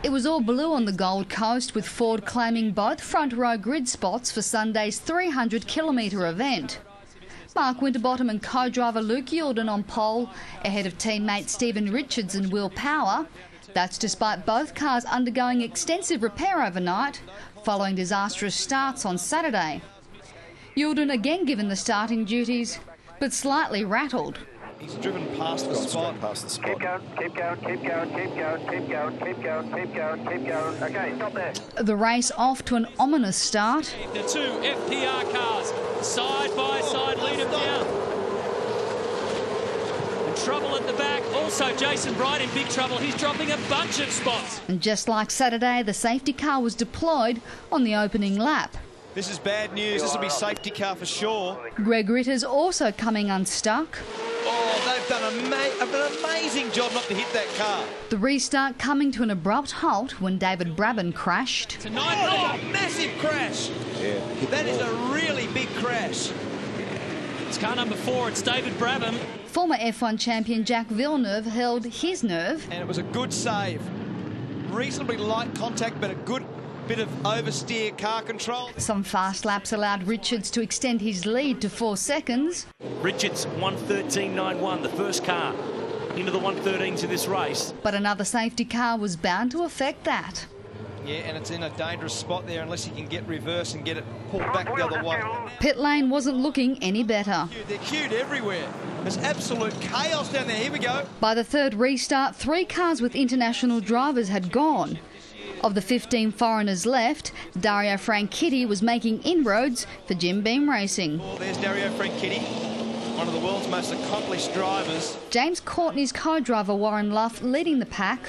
It was all blue on the Gold Coast, with Ford claiming both front row grid spots for Sunday's 300-kilometre event. Mark Winterbottom and co-driver Luke Youlden on pole, ahead of teammate Stephen Richards and Will Power. That's despite both cars undergoing extensive repair overnight, following disastrous starts on Saturday. Youlden again given the starting duties, but slightly rattled. He's driven past the spot. Keep going, keep going, keep going, keep going, keep going, keep going, keep going, keep going. Okay, stop there. The race off to an ominous start. The two FPR cars, side by side, lead them down. And trouble at the back. Also, Jason Bright in big trouble. He's dropping a bunch of spots. And just like Saturday, the safety car was deployed on the opening lap. This is bad news. This will be safety car for sure. Greg Ritter's also coming unstuck. Oh, they've done an amazing job not to hit that car. The restart coming to an abrupt halt when David Brabham crashed. Oh, massive crash. Yeah, that is a really big crash. It's car number 4. It's David Brabham. Former F1 champion Jack Villeneuve held his nerve. And it was a good save. Reasonably light contact, but a good bit of oversteer car control. Some fast laps allowed Richards to extend his lead to 4 seconds. Richards 1:13.91, the first car into the 113s of this race. But another safety car was bound to affect that. Yeah, and it's in a dangerous spot there unless you can get reverse and get it pulled back the other way. Pit lane wasn't looking any better. They're queued everywhere. There's absolute chaos down there. Here we go. By the third restart, 3 cars with international drivers had gone. Of the 15 foreigners left, Dario Franchitti was making inroads for Jim Beam Racing. Oh, there's Dario Franchitti, one of the world's most accomplished drivers. James Courtney's co-driver Warren Luff leading the pack,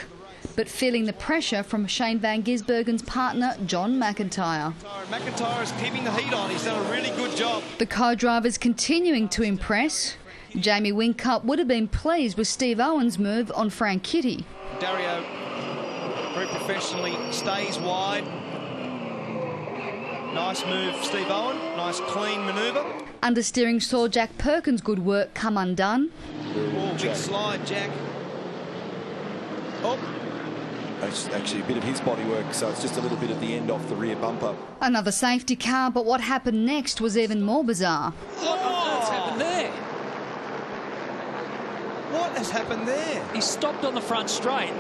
but feeling the pressure from Shane Van Gisbergen's partner John McIntyre. McIntyre is keeping the heat on. He's done a really good job. The co-drivers continuing to impress. Jamie Whincup would have been pleased with Steve Owen's move on Franchitti. Dario very professionally stays wide. Nice move, Steve Owen. Nice clean manoeuvre. Understeering saw Jack Perkins' good work come undone. Oh, big slide, Jack. Oh. That's actually a bit of his bodywork, so it's just a little bit at the end off the rear bumper. Another safety car, but what happened next was even more bizarre. What's happened there? What has happened there? He stopped on the front straight.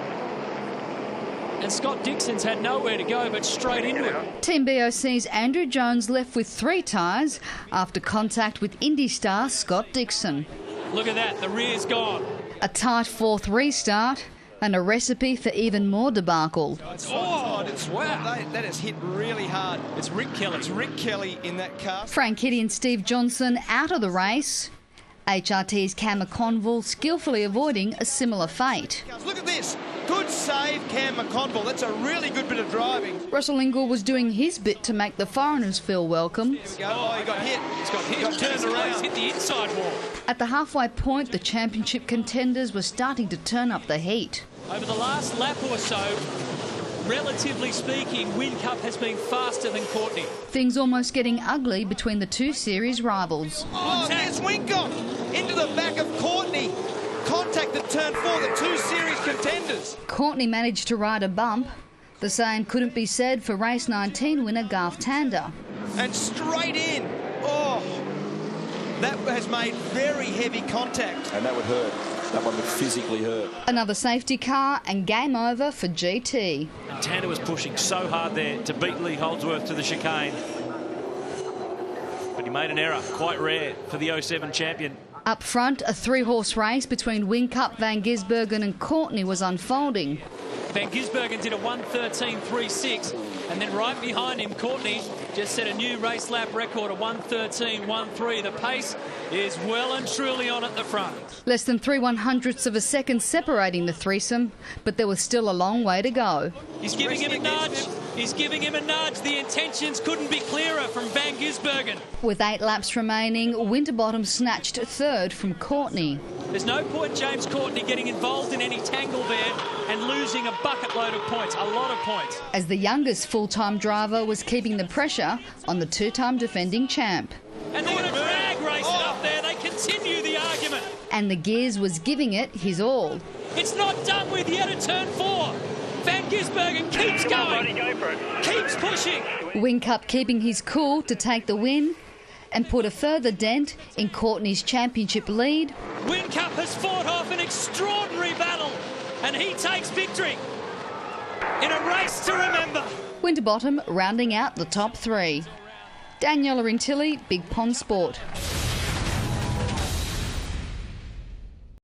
And Scott Dixon's had nowhere to go but straight into him. Team BOC's Andrew Jones left with 3 tyres after contact with Indy star Scott Dixon. Look at that, the rear's gone. A tight 4th restart and a recipe for even more debacle. Wow. That has hit really hard. It's Rick Kelly. It's Rick Kelly in that car. Franchitti and Steve Johnson out of the race. HRT's Cam McConville skillfully avoiding a similar fate. Look at this. Good save, Cam McConville. That's a really good bit of driving. Russell Ingall was doing his bit to make the foreigners feel welcome. There we go. Oh, he got hit. He's got hit. Got turned around. He's hit the inside wall. At the halfway point, the championship contenders were starting to turn up the heat. Over the last lap or so, relatively speaking, Whincup has been faster than Courtney. Things almost getting ugly between the 2 series rivals. Oh, there's Whincup into the back of Courtney. Contact at turn 4, the 2 series contenders. Courtney managed to ride a bump. The same couldn't be said for race 19 winner Garth Tander. And straight in. Oh, that has made very heavy contact. And that would hurt. That one would physically hurt. Another safety car and game over for GT. And Tander was pushing so hard there to beat Lee Holdsworth to the chicane. But he made an error, quite rare for the 07 champion. Up front, a 3-horse race between Whincup, Van Gisbergen and Courtney was unfolding. Van Gisbergen did a 1:13.36, and then right behind him, Courtney just set a new race lap record, a 1:13.13. The pace is well and truly on at the front. Less than 3/100ths of a second separating the threesome, but there was still a long way to go. He's giving him a nudge. He's giving him a nudge. The intentions couldn't be clearer from Van Gisbergen. With 8 laps remaining, Winterbottom snatched 3rd from Courtney. There's no point James Courtney getting involved in any tangle there and losing a bucket load of points, a lot of points. As the youngest full-time driver was keeping the pressure on the 2-time defending champ. And they're going to drag race it up there. They continue the argument. And the Gears was giving it his all. It's not done with yet at turn 4. Van Gisbergen keeps going. Go for it. Keeps pushing. Whincup keeping his cool to take the win and put a further dent in Courtney's championship lead. Whincup has fought off an extraordinary battle, and he takes victory in a race to remember. Winterbottom rounding out the top three. Daniela Rintilli, Big Pond Sport.